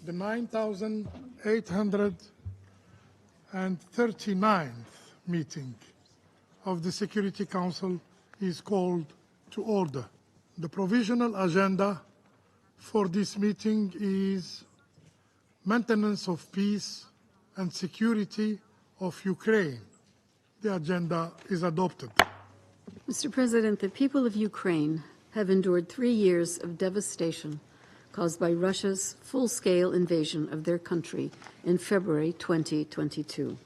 The 9,839th meeting of the Security Council is called to order. The provisional agenda for this meeting is maintenance of peace and security of Ukraine. The agenda is adopted. Mr. President, the people of Ukraine have endured 3 years of devastation caused by Russia's full-scale invasion of their country in February 2022.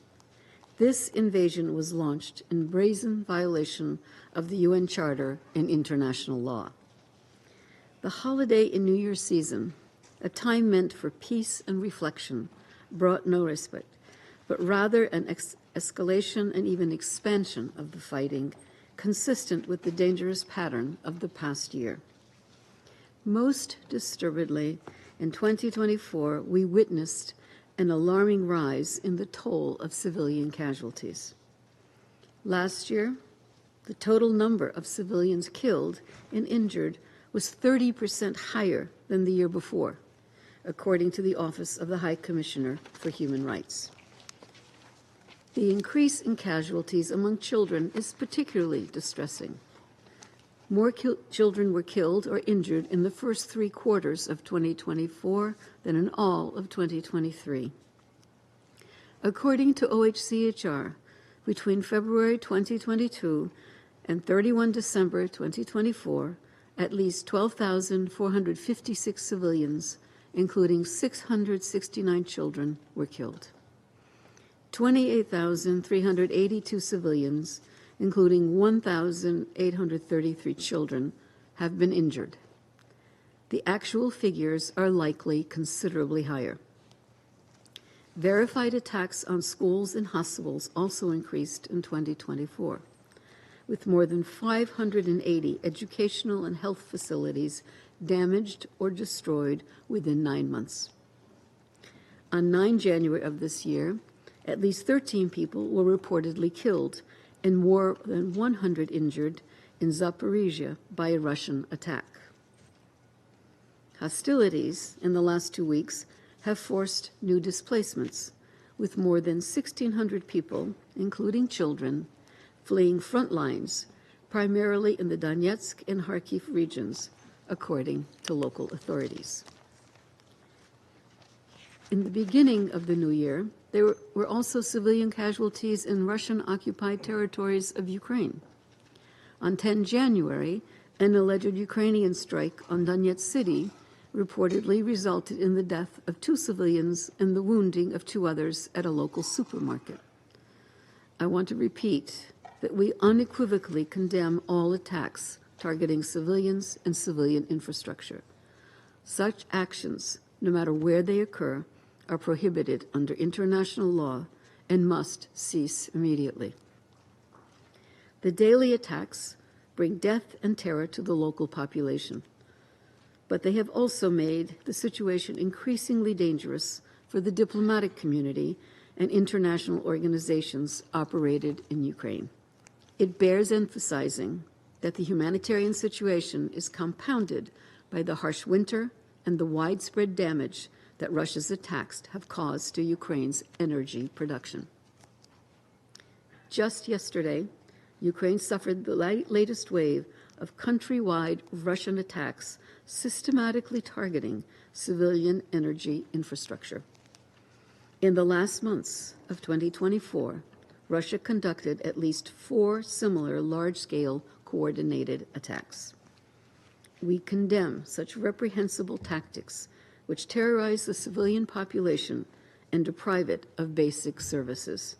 This invasion was launched in brazen violation of the UN Charter and international law. The holiday and New Year season, a time meant for peace and reflection, brought no respite, but rather an escalation and even expansion of the fighting, consistent with the dangerous pattern of the past year. Most disturbingly, in 2024, we witnessed an alarming rise in the toll of civilian casualties. Last year, the total number of civilians killed and injured was 30% higher than the year before, according to the Office of the High Commissioner for Human Rights. The increase in casualties among children is particularly distressing. More children were killed or injured in the first 3 quarters of 2024 than in all of 2023. According to OHCHR, between February 2022 and 31 December 2024, at least 12,456 civilians, including 669 children, were killed. 28,382 civilians, including 1,833 children, have been injured. The actual figures are likely considerably higher. Verified attacks on schools and hospitals also increased in 2024, with more than 580 educational and health facilities damaged or destroyed within 9 months. On 9 January of this year, at least 13 people were reportedly killed and more than 100 injured in Zaporizhia by a Russian attack. Hostilities in the last 2 weeks have forced new displacements, with more than 1,600 people, including children, fleeing front lines, primarily in the Donetsk and Kharkiv regions, according to local authorities. In the beginning of the new year, there were also civilian casualties in Russian-occupied territories of Ukraine. On 10 January, an alleged Ukrainian strike on Donetsk city reportedly resulted in the death of 2 civilians and the wounding of 2 others at a local supermarket. I want to repeat that we unequivocally condemn all attacks targeting civilians and civilian infrastructure. Such actions, no matter where they occur, are prohibited under international law and must cease immediately. The daily attacks bring death and terror to the local population, but they have also made the situation increasingly dangerous for the diplomatic community and international organizations operated in Ukraine. It bears emphasizing that the humanitarian situation is compounded by the harsh winter and the widespread damage that Russia's attacks have caused to Ukraine's energy production. Just yesterday, Ukraine suffered the latest wave of countrywide Russian attacks systematically targeting civilian energy infrastructure. In the last months of 2024, Russia conducted at least 4 similar large-scale coordinated attacks. We condemn such reprehensible tactics which terrorize the civilian population and deprive it of basic services.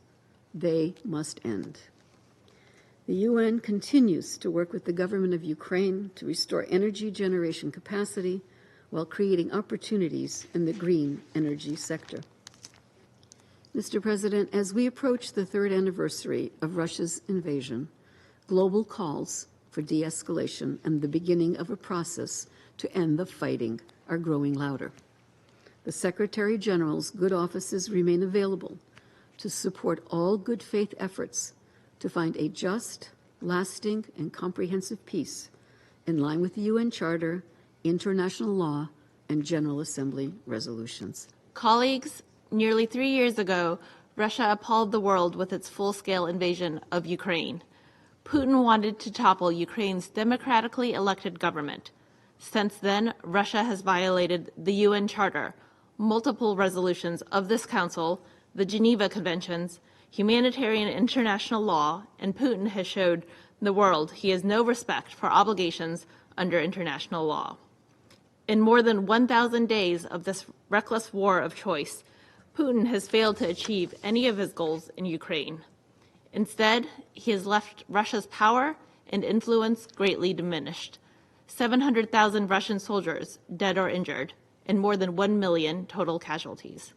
They must end. The UN continues to work with the government of Ukraine to restore energy generation capacity while creating opportunities in the green energy sector. Mr. President, as we approach the 3rd anniversary of Russia's invasion, global calls for de-escalation and the beginning of a process to end the fighting are growing louder. The Secretary General's good offices remain available to support all good faith efforts to find a just, lasting, and comprehensive peace in line with the UN Charter, international law, and General Assembly resolutions. Colleagues, nearly 3 years ago, Russia appalled the world with its full-scale invasion of Ukraine. Putin wanted to topple Ukraine's democratically elected government. Since then, Russia has violated the UN Charter, multiple resolutions of this Council, the Geneva Conventions, humanitarian international law, and Putin has showed the world he has no respect for obligations under international law. In more than 1,000 days of this reckless war of choice, Putin has failed to achieve any of his goals in Ukraine. Instead, he has left Russia's power and influence greatly diminished. 700,000 Russian soldiers dead or injured, and more than 1 million total casualties.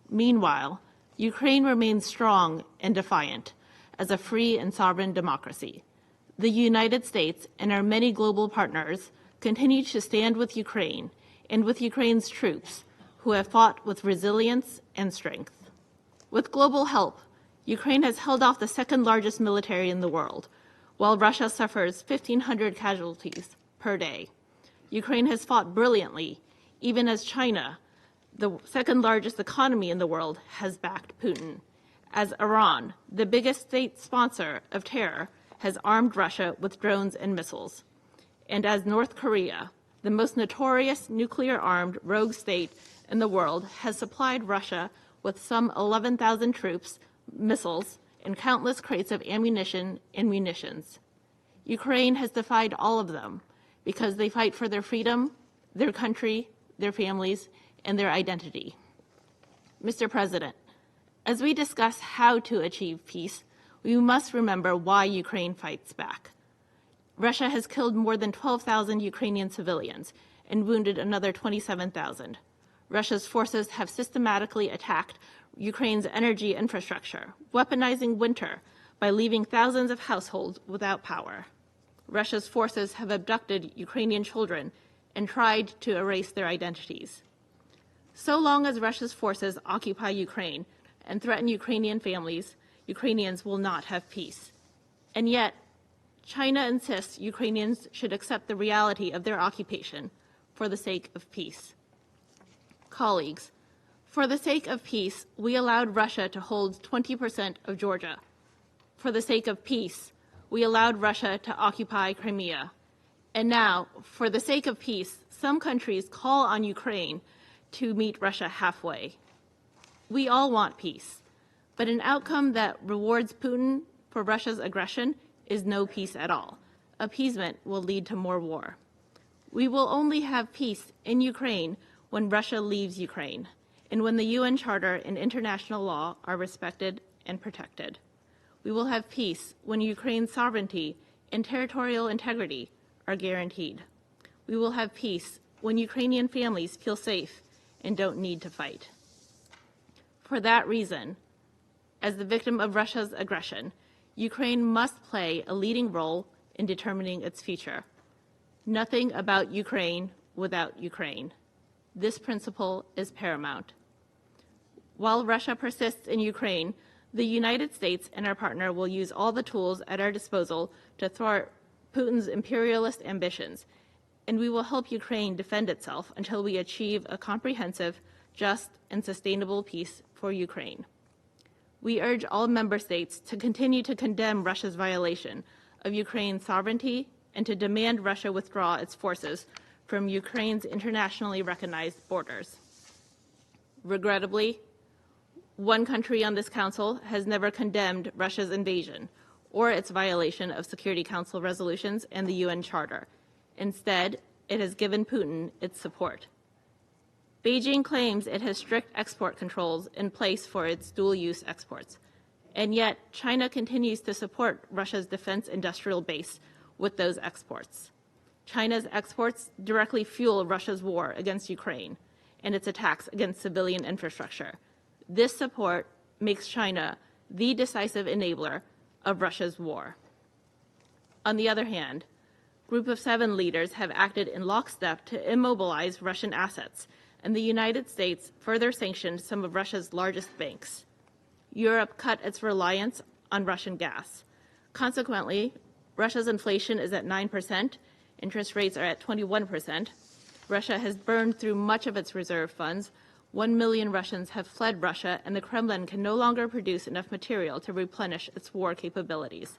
Meanwhile, Ukraine remains strong and defiant as a free and sovereign democracy. The United States and our many global partners continue to stand with Ukraine and with Ukraine's troops, who have fought with resilience and strength. With global help, Ukraine has held off the second largest military in the world, while Russia suffers 1,500 casualties per day. Ukraine has fought brilliantly, even as China, the second largest economy in the world, has backed Putin, as Iran, the biggest state sponsor of terror, has armed Russia with drones and missiles, and as North Korea, the most notorious nuclear-armed rogue state in the world, has supplied Russia with some 11,000 troops, missiles, and countless crates of ammunition and munitions. Ukraine has defied all of them because they fight for their freedom, their country, their families, and their identity. Mr. President, as we discuss how to achieve peace, we must remember why Ukraine fights back. Russia has killed more than 12,000 Ukrainian civilians and wounded another 27,000. Russia's forces have systematically attacked Ukraine's energy infrastructure, weaponizing winter by leaving thousands of households without power. Russia's forces have abducted Ukrainian children and tried to erase their identities. So long as Russia's forces occupy Ukraine and threaten Ukrainian families, Ukrainians will not have peace. And yet, China insists Ukrainians should accept the reality of their occupation for the sake of peace. Colleagues, for the sake of peace, we allowed Russia to hold 20% of Georgia. For the sake of peace, we allowed Russia to occupy Crimea. And now, for the sake of peace, some countries call on Ukraine to meet Russia halfway. We all want peace, but an outcome that rewards Putin for Russia's aggression is no peace at all. Appeasement will lead to more war. We will only have peace in Ukraine when Russia leaves Ukraine, and when the UN Charter and international law are respected and protected. We will have peace when Ukraine's sovereignty and territorial integrity are guaranteed. We will have peace when Ukrainian families feel safe and don't need to fight. For that reason, as the victim of Russia's aggression, Ukraine must play a leading role in determining its future. Nothing about Ukraine without Ukraine. This principle is paramount. While Russia persists in Ukraine, the United States and our partner will use all the tools at our disposal to thwart Putin's imperialist ambitions, and we will help Ukraine defend itself until we achieve a comprehensive, just, and sustainable peace for Ukraine. We urge all member states to continue to condemn Russia's violation of Ukraine's sovereignty and to demand Russia withdraw its forces from Ukraine's internationally recognized borders. Regrettably, one country on this Council has never condemned Russia's invasion or its violation of Security Council resolutions and the UN Charter. Instead, it has given Putin its support. Beijing claims it has strict export controls in place for its dual-use exports, and yet China continues to support Russia's defense industrial base with those exports. China's exports directly fuel Russia's war against Ukraine and its attacks against civilian infrastructure. This support makes China the decisive enabler of Russia's war. On the other hand, Group of 7 leaders have acted in lockstep to immobilize Russian assets, and the United States further sanctioned some of Russia's largest banks. Europe cut its reliance on Russian gas. Consequently, Russia's inflation is at 9%, interest rates are at 21%, Russia has burned through much of its reserve funds. 1 million Russians have fled Russia, and the Kremlin can no longer produce enough material to replenish its war capabilities.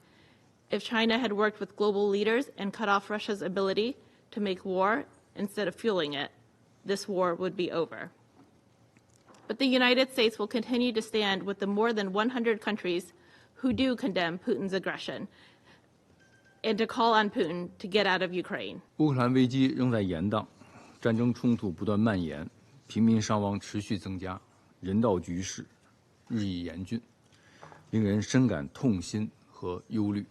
If China had worked with global leaders and cut off Russia's ability to make war instead of fueling it, this war would be over. But the United States will continue to stand with the more than 100 countries who do condemn Putin's aggression and to call on Putin to get out of Ukraine. 乌克兰危机仍在延宕，战争冲突不断蔓延，平民伤亡持续增加，人道局势日益严峻，令人深感痛心和忧虑。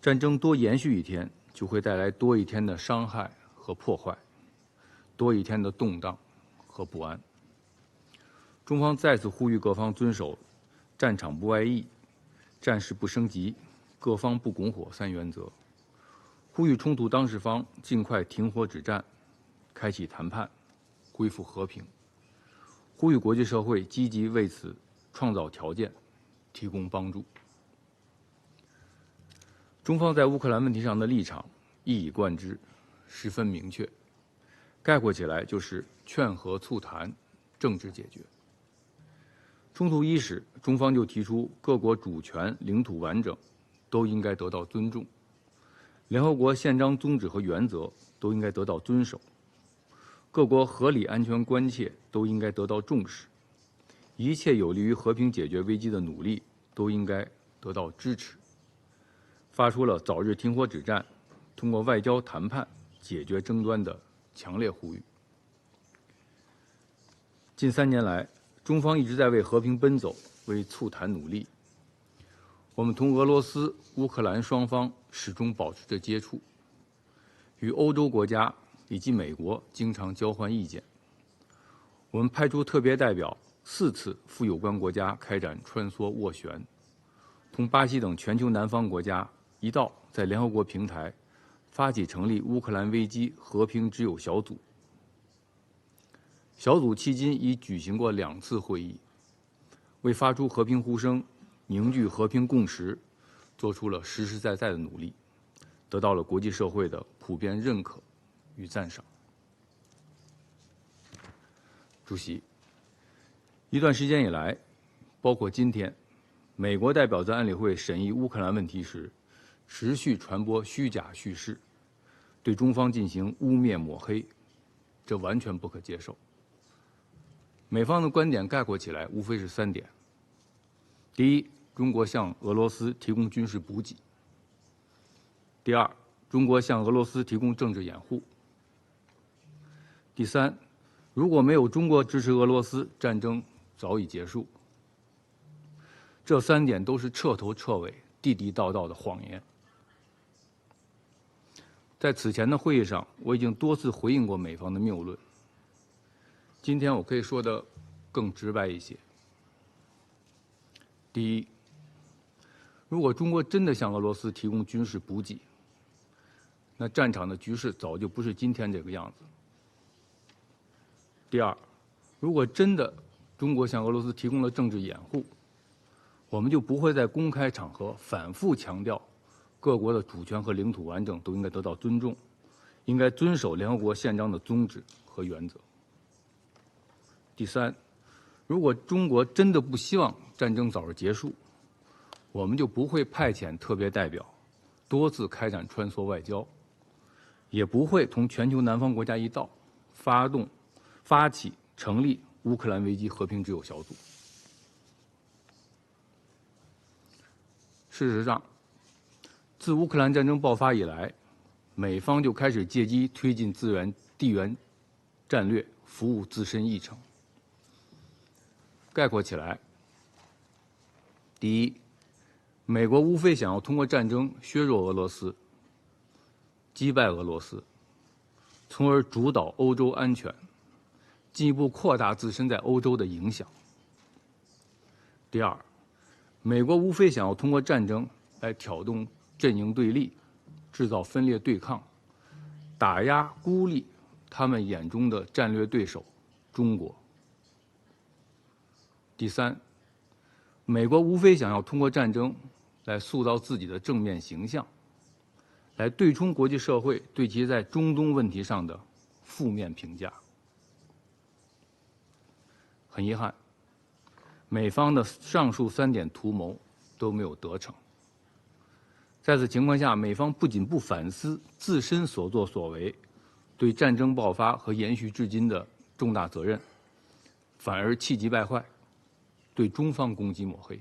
战争多延续一天，就会带来多一天的伤害和破坏，多一天的动荡和不安。中方再次呼吁各方遵守战场不外溢、战事不升级、各方不拱火3原则，呼吁冲突当事方尽快停火止战，开启谈判，恢复和平，呼吁国际社会积极为此创造条件，提供帮助。中方在乌克兰问题上的立场一以贯之，十分明确，概括起来就是劝和促谈，政治解决。冲突伊始，中方就提出各国主权、领土完整都应该得到尊重，联合国宪章宗旨和原则都应该得到遵守，各国合理安全关切都应该得到重视，一切有利于和平解决危机的努力都应该得到支持，发出了早日停火止战、通过外交谈判解决争端的强烈呼吁。近3年来，中方一直在为和平奔走，为促谈努力。我们同俄罗斯、乌克兰双方始终保持着接触，与欧洲国家以及美国经常交换意见。我们派出特别代表4次赴有关国家开展穿梭斡旋，同巴西等全球南方国家一道在联合国平台发起成立乌克兰危机和平之友小组。小组迄今已举行过2次会议，为发出和平呼声、凝聚和平共识，做出了实实在在的努力，得到了国际社会的普遍认可与赞赏。主席，一段时间以来，包括今天，美国代表在安理会审议乌克兰问题时，持续传播虚假叙事，对中方进行污蔑抹黑，这完全不可接受。美方的观点概括起来无非是3点：第一，中国向俄罗斯提供军事补给；第二，中国向俄罗斯提供政治掩护；第三，如果没有中国支持俄罗斯，战争早已结束。这3点都是彻头彻尾、地地道道的谎言。在此前的会议上，我已经多次回应过美方的谬论。今天我可以说得更直白一些。第一，如果中国真的向俄罗斯提供军事补给，那战场的局势早就不是今天这个样子。第二，如果真的中国向俄罗斯提供了政治掩护，我们就不会在公开场合反复强调各国的主权和领土完整都应该得到尊重，应该遵守联合国宪章的宗旨和原则。第三，如果中国真的不希望战争早日结束，我们就不会派遣特别代表，多次开展穿梭外交，也不会同全球南方国家一道发起成立乌克兰危机和平之友小组。事实上，自乌克兰战争爆发以来，美方就开始借机推进地缘战略，服务自身议程。概括起来，第一，美国无非想要通过战争削弱俄罗斯，击败俄罗斯，从而主导欧洲安全，进一步扩大自身在欧洲的影响。第二，美国无非想要通过战争来挑动阵营对立，制造分裂对抗，打压孤立他们眼中的战略对手中国。第三，美国无非想要通过战争来塑造自己的正面形象，来对冲国际社会对其在中东问题上的负面评价。很遗憾，美方的上述3点图谋都没有得逞。在此情况下，美方不仅不反思自身所作所为对战争爆发和延续至今的重大责任，反而气急败坏，对中方攻击抹黑。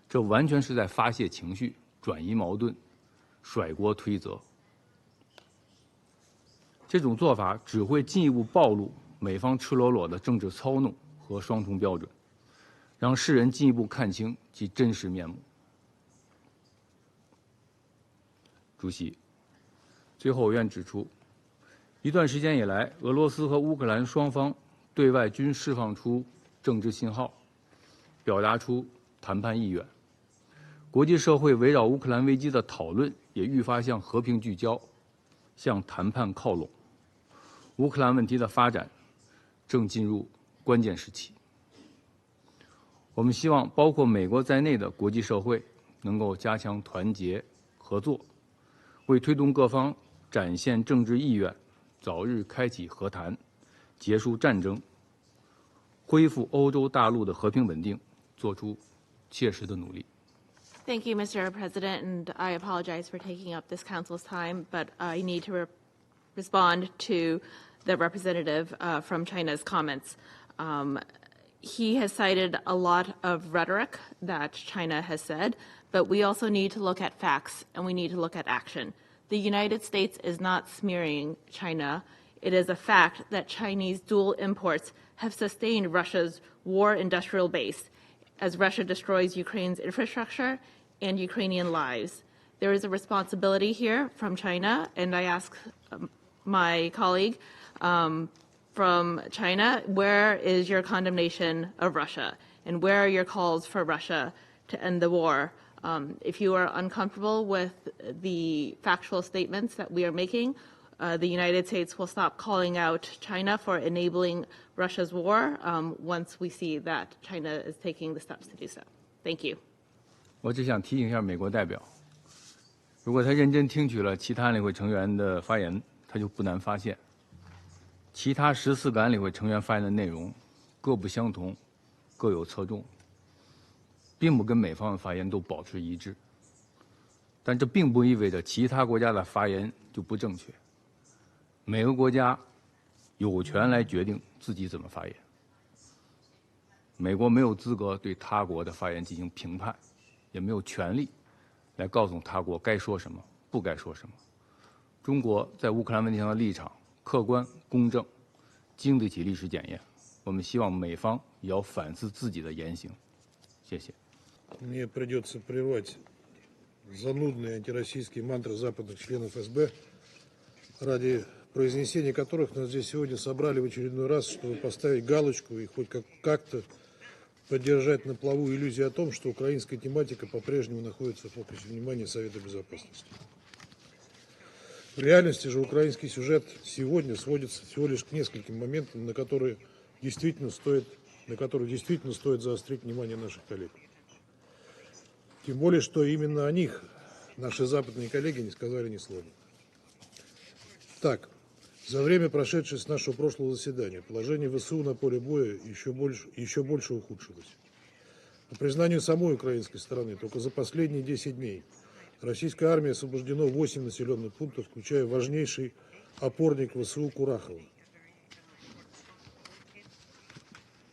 这完全是在发泄情绪、转移矛盾、甩锅推责。这种做法只会进一步暴露美方赤裸裸的政治操弄和双重标准，让世人进一步看清其真实面目。主席，最后我愿指出，一段时间以来，俄罗斯和乌克兰双方对外均释放出政治信号，表达出谈判意愿。国际社会围绕乌克兰危机的讨论也愈发向和平聚焦，向谈判靠拢。乌克兰问题的发展正进入关键时期。我们希望包括美国在内的国际社会能够加强团结合作，为推动各方展现政治意愿，早日开启和谈，结束战争，恢复欧洲大陆的和平稳定，做出切实的努力。Thank you, Mr. President, and I apologize for taking up this council's time, but I need to respond to the representative from China's comments. He has cited a lot of rhetoric that China has said, but we also need to look at facts and we need to look at action. The United States is not smearing China. It is a fact that Chinese dual imports have sustained Russia's war industrial base as Russia destroys Ukraine's infrastructure and Ukrainian lives. There is a responsibility here from China, and I ask my colleague from China, where is your condemnation of Russia? And where are your calls for Russia to end the war? If you are uncomfortable with the factual statements that we are making, the United States will stop calling out China for enabling Russia's war once we see that China is taking the steps to do so. Thank you. 我只想提醒一下美国代表，如果他认真听取了其他安理会成员的发言，他就不难发现，其他14个安理会成员发言的内容各不相同，各有侧重，并不跟美方的发言都保持一致。但这并不意味着其他国家的发言就不正确。每个国家有权来决定自己怎么发言。美国没有资格对他国的发言进行评判，也没有权利来告诉他国该说什么，不该说什么。中国在乌克兰问题上的立场客观公正，经得起历史检验。我们希望美方也要反思自己的言行。谢谢。Мне придется прервать занудные антироссийские мантры западных членов СБ, ради произнесения которых нас здесь сегодня собрали в очередной раз, чтобы поставить галочку и хоть как-то поддержать на плаву иллюзию о том, что украинская тематика по-прежнему находится в фокусе внимания Совета Безопасности. В реальности же украинский сюжет сегодня сводится всего лишь к нескольким моментам, на которые действительно стоит заострить внимание наших коллег. Тем более, что именно о них наши западные коллеги не сказали ни слова. Так, за время, прошедшее с нашего прошлого заседания, положение ВСУ на поле боя еще больше ухудшилось. По признанию самой украинской стороны, только за последние 10 дней российской армией освобождено 8 населенных пунктов, включая важнейший опорник ВСУ Курахово.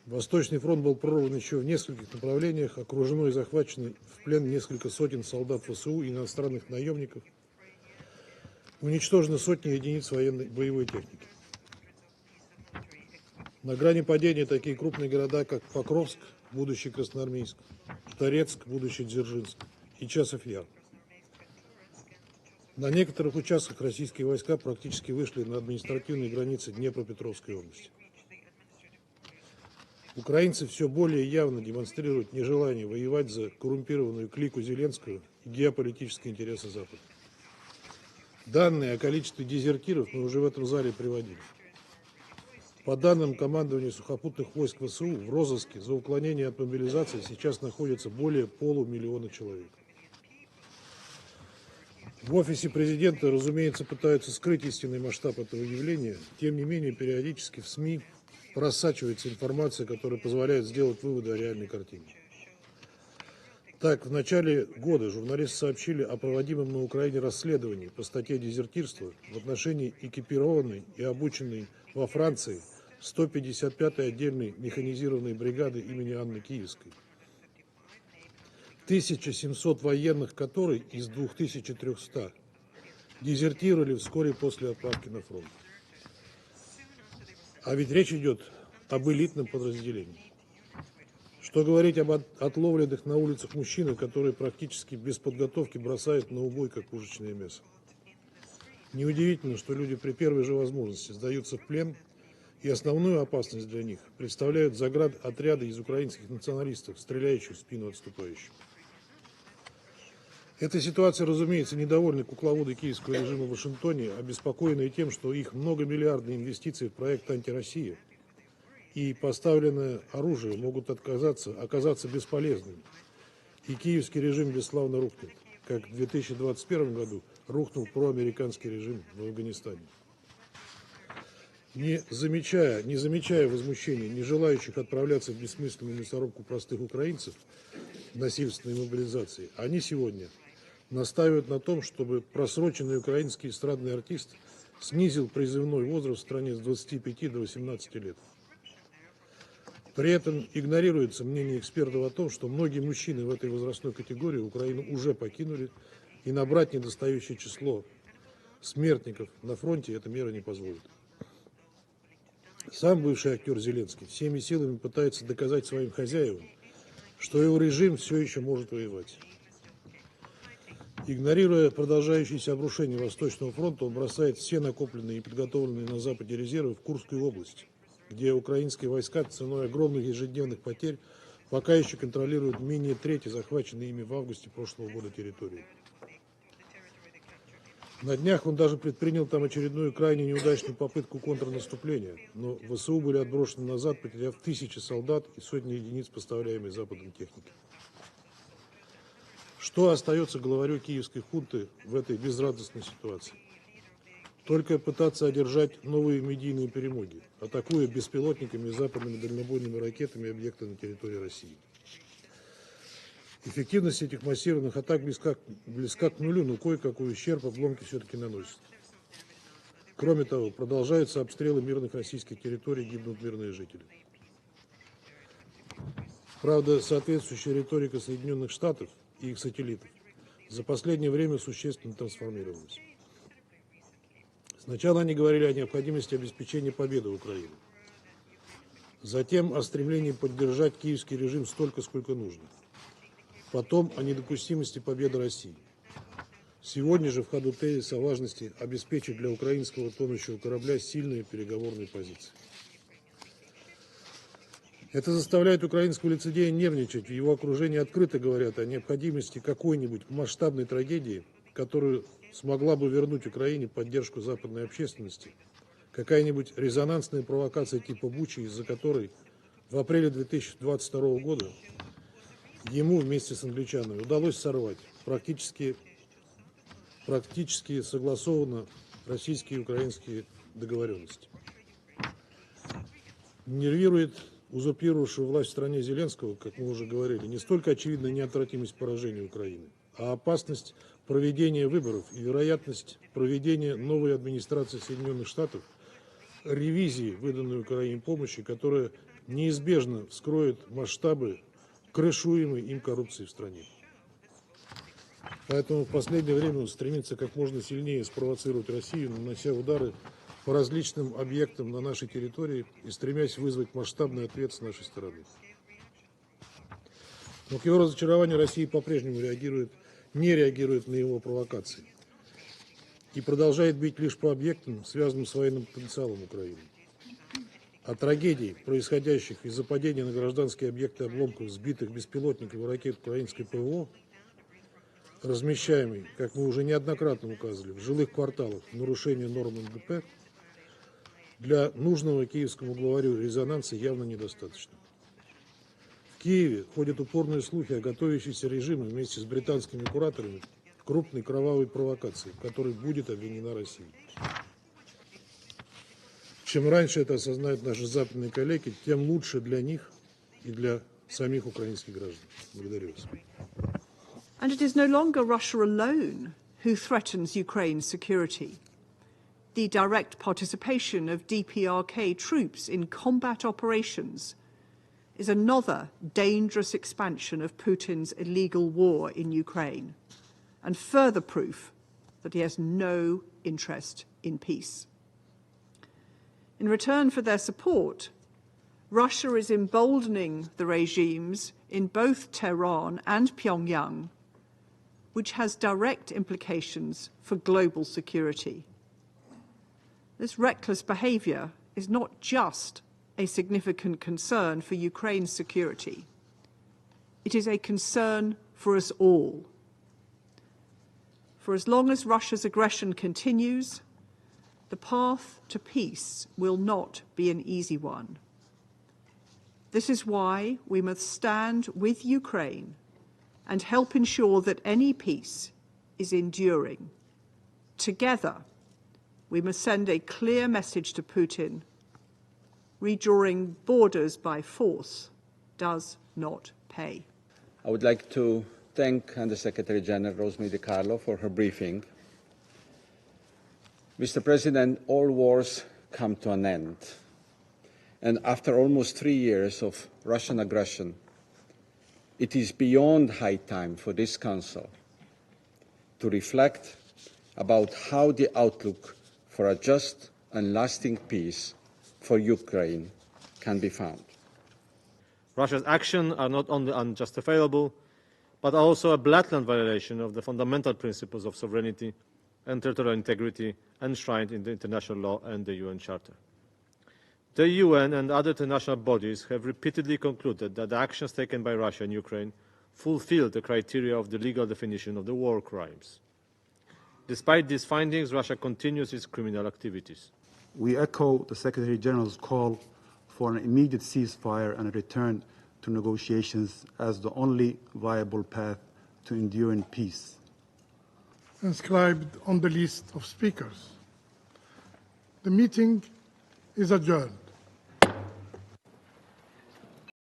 Восточный фронт был прорван еще в нескольких направлениях, окружено и захвачено в плен несколько сотен солдат ВСУ и иностранных наемников. Уничтожено сотни единиц военной боевой техники. На грани падения такие крупные города, как Покровск, будущий Красноармейск, Торецк, будущий Дзержинск и Часов-Яр. На некоторых участках российские войска практически вышли на административные границы Днепропетровской области. Украинцы все более явно демонстрируют нежелание воевать за коррумпированную клику Зеленского и геополитические интересы Запада. Данные о количестве дезертиров мы уже в этом зале приводили. По данным командования сухопутных войск ВСУ, в розыске за уклонение от мобилизации сейчас находится более 500 000 человек. В офисе президента, разумеется, пытаются скрыть истинный масштаб этого явления. Тем не менее, периодически в СМИ просачивается информация, которая позволяет сделать выводы о реальной картине. Так, в начале года журналисты сообщили о проводимом на Украине расследовании по статье дезертирства в отношении экипированной и обученной во Франции 155-й отдельной механизированной бригады имени Анны Киевской. 1700 военных которой из 2300 дезертировали вскоре после отправки на фронт. А ведь речь идет об элитном подразделении. Что говорить об отловленных на улицах мужчинах, которые практически без подготовки бросают на убой, как пушечное мясо. Неудивительно, что люди при первой же возможности сдаются в плен, и основную опасность для них представляют заградотряды из украинских националистов, стреляющих в спину отступающим. Эта ситуация, разумеется, недовольны кукловоды киевского режима в Вашингтоне, обеспокоенные тем, что их многомиллиардные инвестиции в проект «Антироссия» и поставленное оружие могут оказаться бесполезными, и киевский режим бесславно рухнет, как в 2021 году рухнул проамериканский режим в Афганистане. Не замечая возмущения, не желающих отправляться в бессмысленную мясорубку простых украинцев насильственной мобилизации, они сегодня настаивают на том, чтобы просроченный украинский эстрадный артист снизил призывной возраст в стране с 25 до 18 лет. При этом игнорируется мнение экспертов о том, что многие мужчины в этой возрастной категории Украину уже покинули, и набрать недостающее число смертников на фронте эта мера не позволит. Сам бывший актер Зеленский всеми силами пытается доказать своим хозяевам, что его режим все еще может воевать. Игнорируя продолжающееся обрушение Восточного фронта, он бросает все накопленные и подготовленные на Западе резервы в Курскую область, где украинские войска ценой огромных ежедневных потерь пока еще контролируют менее трети захваченной ими в августе прошлого года территории. На днях он даже предпринял там очередную крайне неудачную попытку контрнаступления, но ВСУ были отброшены назад, потеряв тысячи солдат и сотни единиц поставляемой Западом техники. Что остается главарю киевской хунты в этой безрадостной ситуации? Только пытаться одержать новые медийные перемоги, атакуя беспилотниками и западными дальнобойными ракетами объекты на территории России. Эффективность этих массированных атак близка к нулю, но кое-какой ущерб обломки все-таки наносят. Кроме того, продолжаются обстрелы мирных российских территорий, гибнут мирные жители. Правда, соответствующая риторика Соединенных Штатов и их сателлитов за последнее время существенно трансформировалась. Сначала они говорили о необходимости обеспечения победы Украины. Затем о стремлении поддержать киевский режим столько, сколько нужно. Потом о недопустимости победы России. Сегодня же в ходу тезис о важности обеспечить для украинского тонущего корабля сильные переговорные позиции. Это заставляет украинского лицедея нервничать. В его окружении открыто говорят о необходимости какой-нибудь масштабной трагедии, которую смогла бы вернуть Украине поддержку западной общественности. Какая-нибудь резонансная провокация типа Бучи, из-за которой в апреле 2022 года ему вместе с англичанами удалось сорвать практически согласованно российские и украинские договоренности. Нервирует узурпировавшего власть в стране Зеленского, как мы уже говорили, не столько очевидная неотвратимость поражения Украины, а опасность проведения выборов и вероятность проведения новой администрации Соединенных Штатов ревизии выданной Украине помощи, которая неизбежно вскроет масштабы крышуемой им коррупции в стране. Поэтому в последнее время он стремится как можно сильнее спровоцировать Россию, нанося удары по различным объектам на нашей территории и стремясь вызвать масштабный ответ с нашей стороны. Но к его разочарованию Россия по-прежнему не реагирует на его провокации и продолжает бить лишь по объектам, связанным с военным потенциалом Украины. О трагедий, происходящих из-за падения на гражданские объекты обломков сбитых беспилотников и ракет украинской ПВО, размещаемой, как мы уже неоднократно указывали, в жилых кварталах в нарушение норм НДП, для нужного киевскому главарю резонанса явно недостаточно. В Киеве ходят упорные слухи о готовящейся режиме вместе с британскими кураторами крупной кровавой провокации, в которой будет обвинена Россия. Чем раньше это осознают наши западные коллеги, тем лучше для них и для самих украинских граждан. Благодарю вас. And it is no longer Russia alone who threatens Ukraine's security. The direct participation of DPRK troops in combat operations is another dangerous expansion of Putin's illegal war in Ukraine, and further proof that he has no interest in peace. In return for their support, Russia is emboldening the regimes in both Tehran and Pyongyang, which has direct implications for global security. This reckless behaviour is not just a significant concern for Ukraine's security. It is a concern for us all. For as long as Russia's aggression continues, the path to peace will not be an easy one. This is why we must stand with Ukraine and help ensure that any peace is enduring. Together, we must send a clear message to Putin: redrawing borders by force does not pay. I would like to thank Under Secretary General Rosemary DiCarlo for her briefing. Mr. President, all wars come to an end. And after almost 3 years of Russian aggression, it is beyond high time for this Council to reflect about how the outlook for a just and lasting peace for Ukraine can be found. Russia's actions are not only unjustifiable, but also a blatant violation of the fundamental principles of sovereignty and territorial integrity enshrined in the international law and the UN Charter. The UN and other international bodies have repeatedly concluded that the actions taken by Russia and Ukraine fulfill the criteria of the legal definition of the war crimes. Despite these findings, Russia continues its criminal activities. We echo the Secretary General's call for an immediate ceasefire and a return to negotiations as the only viable path to enduring peace. Inscribed on the list of speakers. The meeting is adjourned.